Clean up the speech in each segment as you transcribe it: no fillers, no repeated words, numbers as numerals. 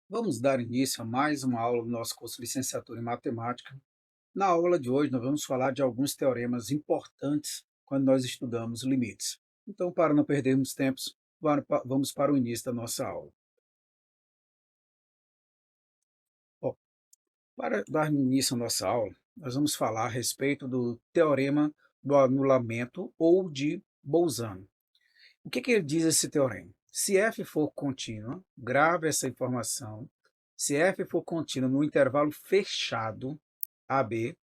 Vamos dar início a mais uma aula do nosso curso de Licenciatura em Matemática. Na aula de hoje, nós vamos falar de alguns teoremas importantes quando nós estudamos limites. Então, para não perdermos tempo, vamos para o início da nossa aula. Bom, para dar início à nossa aula, nós vamos falar a respeito do teorema do anulamento ou de Bolzano. O que ele diz esse teorema? Se f for contínua, grave essa informação, se f for contínua no intervalo fechado, AB,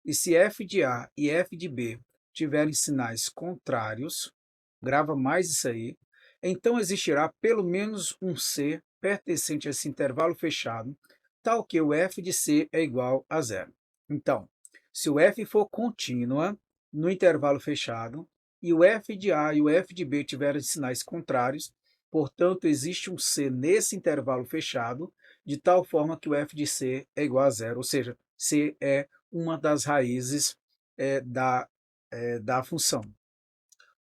e se f de A e f de B tiverem sinais contrários, grava mais isso aí, então existirá pelo menos um C pertencente a esse intervalo fechado, tal que o f de C é igual a zero. Então, se o f for contínua no intervalo fechado e o f de A e o f de B tiverem sinais contrários, portanto, existe um C nesse intervalo fechado, de tal forma que o f de C é igual a zero, ou seja, C é uma das raízes da função,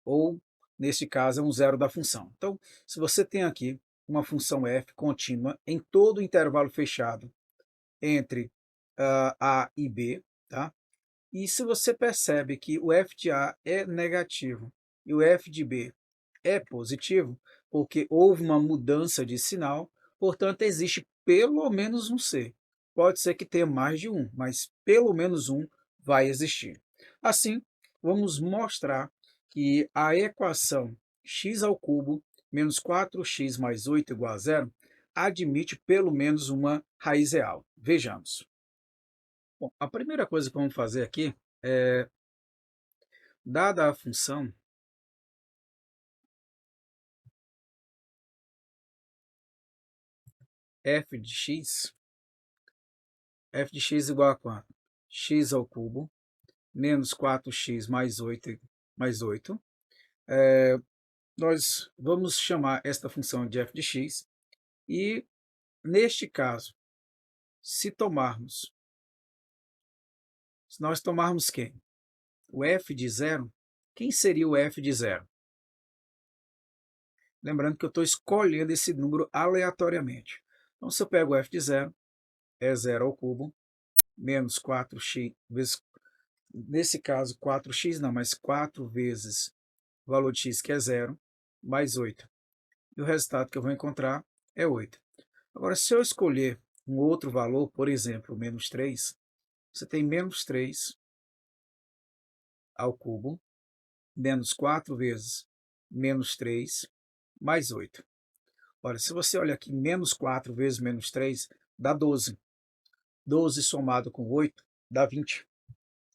ou, neste caso, é um zero da função. Então, se você tem aqui uma função f contínua em todo o intervalo fechado entre A e B, tá? E se você percebe que o f de A é negativo e o f de B é positivo, porque houve uma mudança de sinal, portanto, existe pelo menos um C. Pode ser que tenha mais de um, mas pelo menos um vai existir. Assim, vamos mostrar que a equação x ao cubo menos 4x mais 8 igual a zero admite pelo menos uma raiz real. Vejamos. Bom, a primeira coisa que vamos fazer aqui é, dada a função f de x igual a quanto? X ao cubo menos 4x mais oito. Nós vamos chamar esta função de f de x e, neste caso, se nós tomarmos quem? O f de zero, quem seria o f de zero? Lembrando que eu estou escolhendo esse número aleatoriamente. Então, se eu pego o f de zero, é zero ao cubo, menos 4x, vezes, nesse caso 4x não, mas 4 vezes o valor de x, que é zero, mais 8. E o resultado que eu vou encontrar é 8. Agora, se eu escolher um outro valor, por exemplo, menos 3, você tem menos 3 ao cubo, menos 4 vezes menos 3, mais 8. Olha, se você olha aqui, menos 4 vezes menos 3 dá 12. 12 somado com 8 dá 20.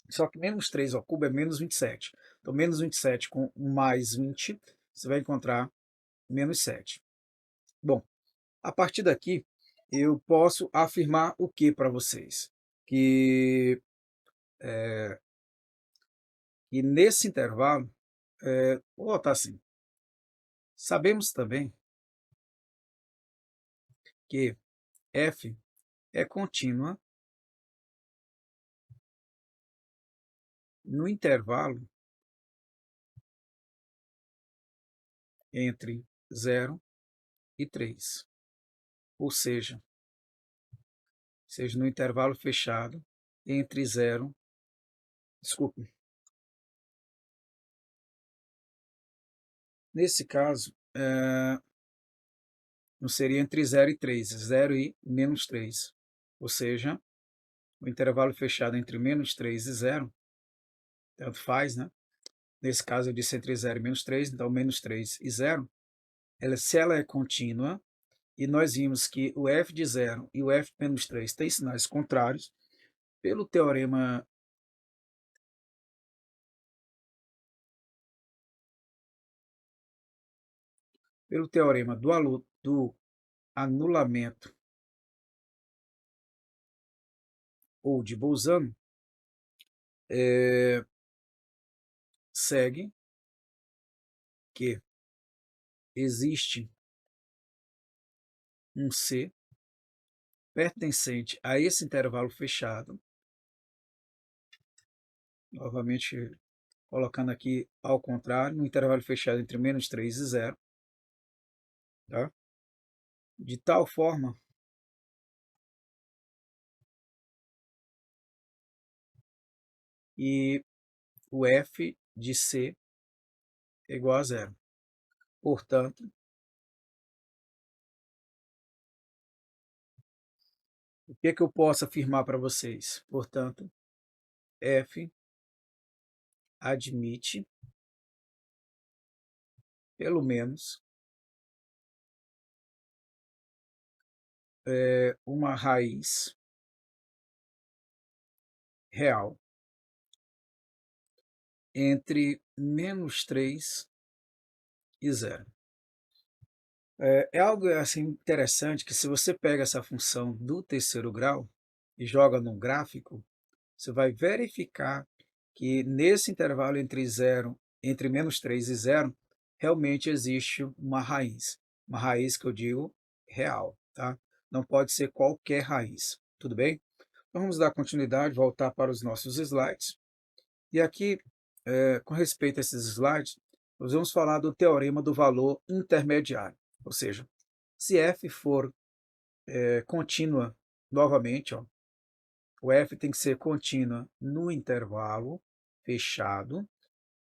Só que menos 3 ao cubo é menos 27. Então, menos 27 com mais 20, você vai encontrar menos 7. Bom, a partir daqui, eu posso afirmar o que para vocês? Que nesse intervalo, vou botar assim, sabemos também que f é contínua no intervalo entre 0 e 3. Ou seja, no intervalo fechado entre 0, desculpe, nesse caso, não seria entre 0 e 3, 0 e menos 3. Ou seja, o intervalo fechado entre menos 3 e 0, tanto faz, né? Nesse caso eu disse entre 0 e menos 3, então menos 3 e 0, se ela é contínua, e nós vimos que o f de 0 e o f de menos 3 têm sinais contrários, pelo teorema do anulamento ou de Bolzano, segue que existe um C pertencente a esse intervalo fechado, novamente colocando aqui ao contrário, no intervalo fechado entre menos 3 e 0, tá? De tal forma e o f de c é igual a zero. Portanto, o que é que eu posso afirmar para vocês? Portanto, f admite pelo menos uma raiz real entre -3 e zero. É algo assim interessante que, se você pega essa função do terceiro grau e joga num gráfico, você vai verificar que nesse intervalo entre -3 e zero, realmente existe uma raiz que eu digo real, tá? Não pode ser qualquer raiz, tudo bem? Então vamos dar continuidade, voltar para os nossos slides. E aqui, com respeito a esses slides, nós vamos falar do teorema do valor intermediário, ou seja, se f for contínua, novamente, ó, o f tem que ser contínua no intervalo fechado,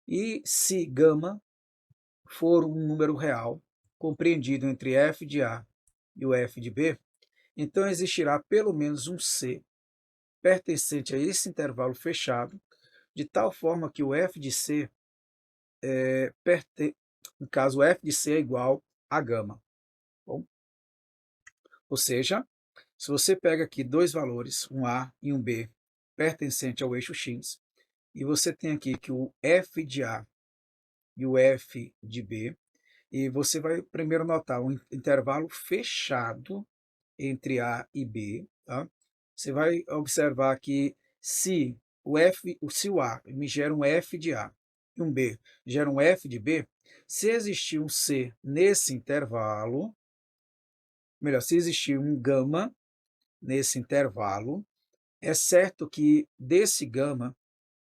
e se gama for um número real compreendido entre f de A e o f de B, então existirá pelo menos um C pertencente a esse intervalo fechado, de tal forma que o f de C no caso, o f de C é igual a gama. Bom, ou seja, se você pega aqui dois valores, um A e um B, pertencente ao eixo X, e você tem aqui que o f de A e o f de B, e você vai primeiro notar um intervalo fechado entre A e B, tá? Você vai observar que se o A me gera um f de A e um B gera um f de B, se existir um C nesse intervalo, melhor, se existir um gama nesse intervalo, é certo que desse gama,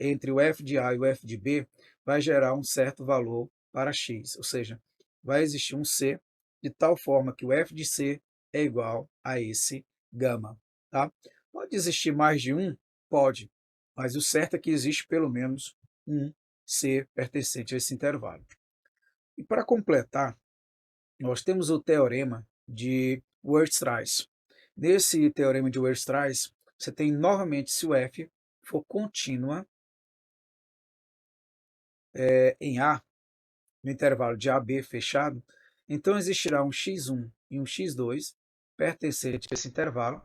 entre o f de A e o f de B, vai gerar um certo valor para x, ou seja, vai existir um C de tal forma que o f de C é igual a esse gama. Tá? Pode existir mais de um? Pode, mas o certo é que existe pelo menos um C pertencente a esse intervalo. E para completar, nós temos o teorema de Weierstrass. Nesse teorema de Weierstrass, você tem novamente, se o f for contínua em A, no intervalo de AB fechado, então existirá um x1 e um x2 pertencente a esse intervalo,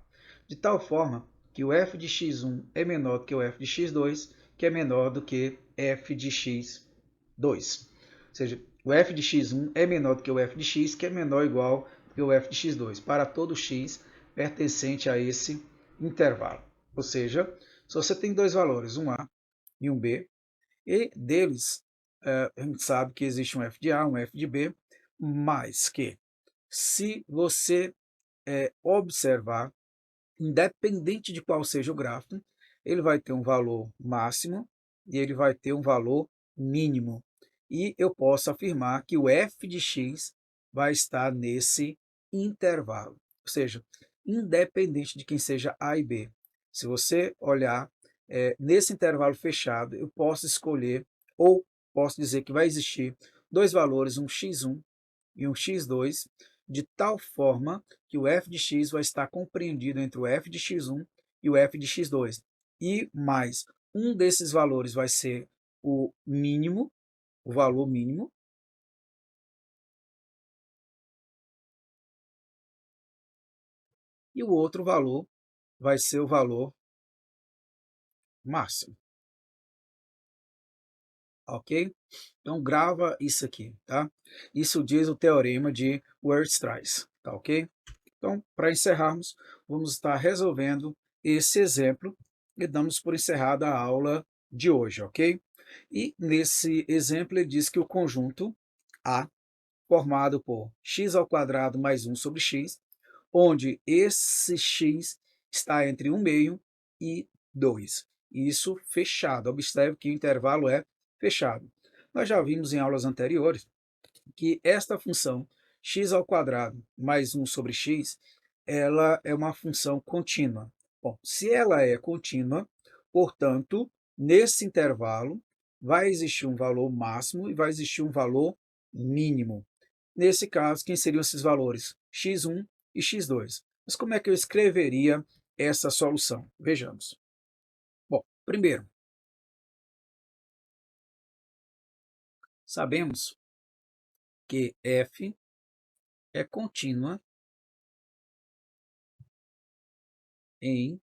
de tal forma que o f de x1 é menor do que o f de x2, que é menor do que f de x2. Ou seja, o f de x1 é menor do que o f de x, que é menor ou igual que o f de x2, para todo x pertencente a esse intervalo. Ou seja, se você tem dois valores, um A e um B, e deles a gente sabe que existe um f de A, um f de B, mas que, se você observar, independente de qual seja o gráfico, ele vai ter um valor máximo e ele vai ter um valor mínimo. E eu posso afirmar que o f de x vai estar nesse intervalo. Ou seja, independente de quem seja A e B. Se você olhar nesse intervalo fechado, eu posso escolher, ou posso dizer que vai existir dois valores, um x1 e um x2, de tal forma que o f de x vai estar compreendido entre o f de x1 e o f de x2. E mais, um desses valores vai ser o mínimo, o valor mínimo, e o outro valor vai ser o valor máximo. Ok? Então grava isso aqui, tá? Isso diz o teorema de Weierstrass, tá ok? Então, para encerrarmos, vamos estar resolvendo esse exemplo e damos por encerrada a aula de hoje, ok? E nesse exemplo ele diz que o conjunto A, formado por x² mais 1 sobre x, onde esse x está entre 1/2 e 2. Isso fechado. Observe que o intervalo é fechado. Nós já vimos em aulas anteriores que esta função x² mais 1 sobre x, ela é uma função contínua. Bom, se ela é contínua, portanto, nesse intervalo vai existir um valor máximo e vai existir um valor mínimo. Nesse caso, quem seriam esses valores? x1 e x2. Mas como é que eu escreveria essa solução? Vejamos. Bom, primeiro, sabemos que f é contínua em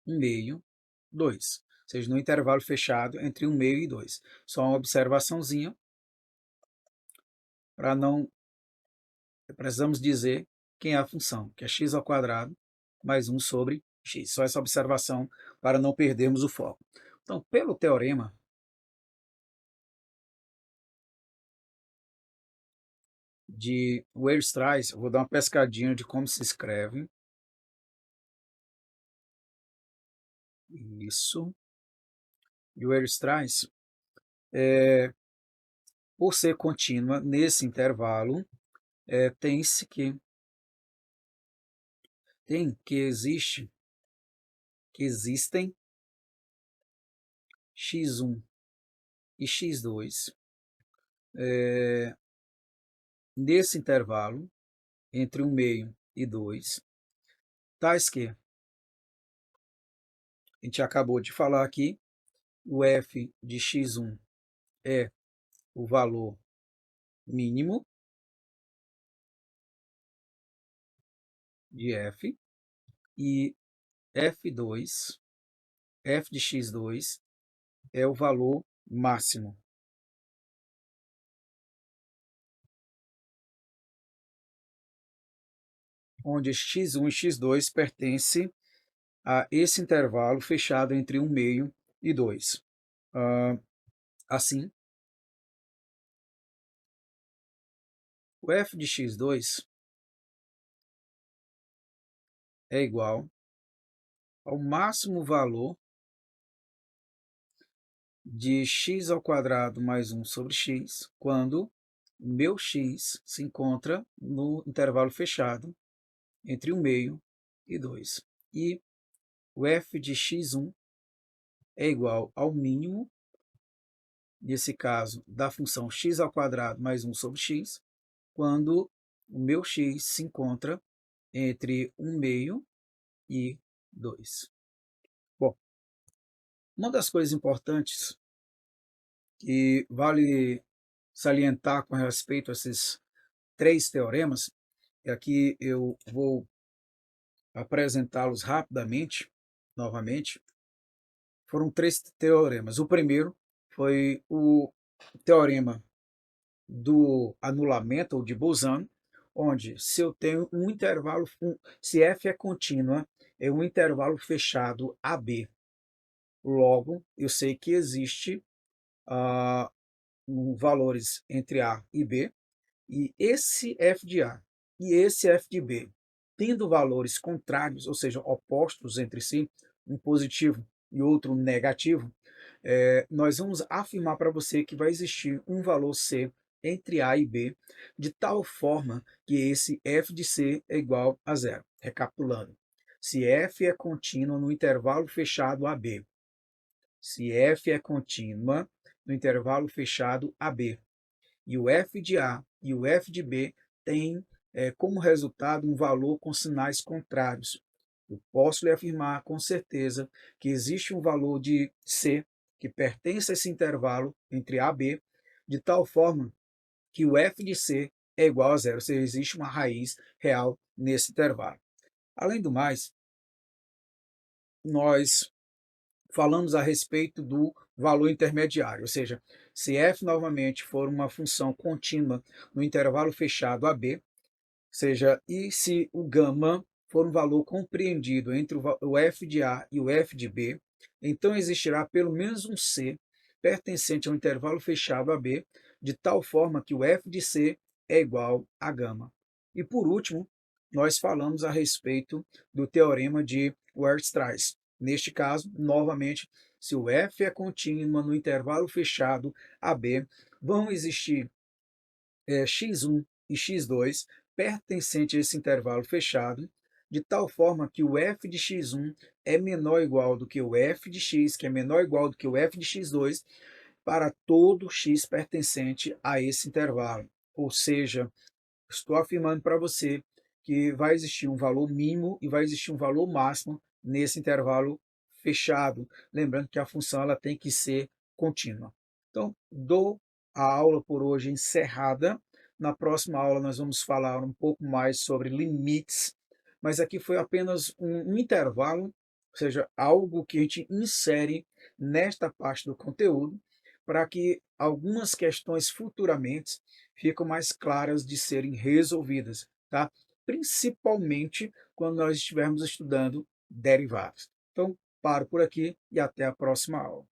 1 meio, 2. Ou seja, no intervalo fechado entre 1 meio e 2. Só uma observaçãozinha, para não... Precisamos dizer quem é a função, que é x ao quadrado mais 1 sobre x. Só essa observação para não perdermos o foco. Então, pelo teorema de Weierstrass, eu vou dar uma pescadinha de como se escreve. Isso. De Weierstrass, por ser contínua nesse intervalo, existem x1 e x2 nesse intervalo entre 1 meio e 2, tais que a gente acabou de falar aqui, o f de x1 é o valor mínimo de f, e f2, f de x2 é o valor máximo. Onde x1 e x2 pertencem a esse intervalo fechado entre 1 meio e 2. Assim, o f de x2 é igual ao máximo valor de x ao quadrado mais 1 sobre x, quando o meu x se encontra no intervalo fechado entre 1 meio e 2. E o f de x1 é igual ao mínimo, nesse caso, da função x ao quadrado mais 1 sobre x, quando o meu x se encontra entre 1 meio e 2. Bom, uma das coisas importantes que vale salientar com respeito a esses 3 teoremas, e aqui eu vou apresentá-los rapidamente, novamente. Foram 3 teoremas. O primeiro foi o teorema do anulamento ou de Bose, onde se eu tenho um intervalo, se f é contínua, é um intervalo fechado AB. Logo, eu sei que existe valores entre A e B, e esse f de A e esse f de B, tendo valores contrários, ou seja, opostos entre si, um positivo e outro negativo, nós vamos afirmar para você que vai existir um valor C entre A e B, de tal forma que esse f de C é igual a zero. Recapitulando, se f é contínua no intervalo fechado AB, se f é contínua no intervalo fechado AB, e o f de A e o f de B têm como resultado um valor com sinais contrários. Eu posso lhe afirmar com certeza que existe um valor de C que pertence a esse intervalo entre A e B, de tal forma que o f de C é igual a zero, ou seja, existe uma raiz real nesse intervalo. Além do mais, nós falamos a respeito do valor intermediário, ou seja, se f novamente for uma função contínua no intervalo fechado AB, seja, e se o gama for um valor compreendido entre o f de A e o f de B, então existirá pelo menos um C pertencente ao intervalo fechado AB, de tal forma que o f de C é igual a gama. E por último, nós falamos a respeito do teorema de Weierstrass. Neste caso, novamente, se o f é contínua no intervalo fechado AB, vão existir x1 e x2 pertencente a esse intervalo fechado, de tal forma que o f de x1 é menor ou igual do que o f de x, que é menor ou igual do que o f de x2, para todo x pertencente a esse intervalo. Ou seja, estou afirmando para você que vai existir um valor mínimo e vai existir um valor máximo nesse intervalo fechado. Lembrando que a função ela tem que ser contínua. Então, dou a aula por hoje encerrada. Na próxima aula nós vamos falar um pouco mais sobre limites, mas aqui foi apenas um intervalo, ou seja, algo que a gente insere nesta parte do conteúdo para que algumas questões futuramente ficam mais claras de serem resolvidas, tá? Principalmente quando nós estivermos estudando derivados. Então, paro por aqui e até a próxima aula.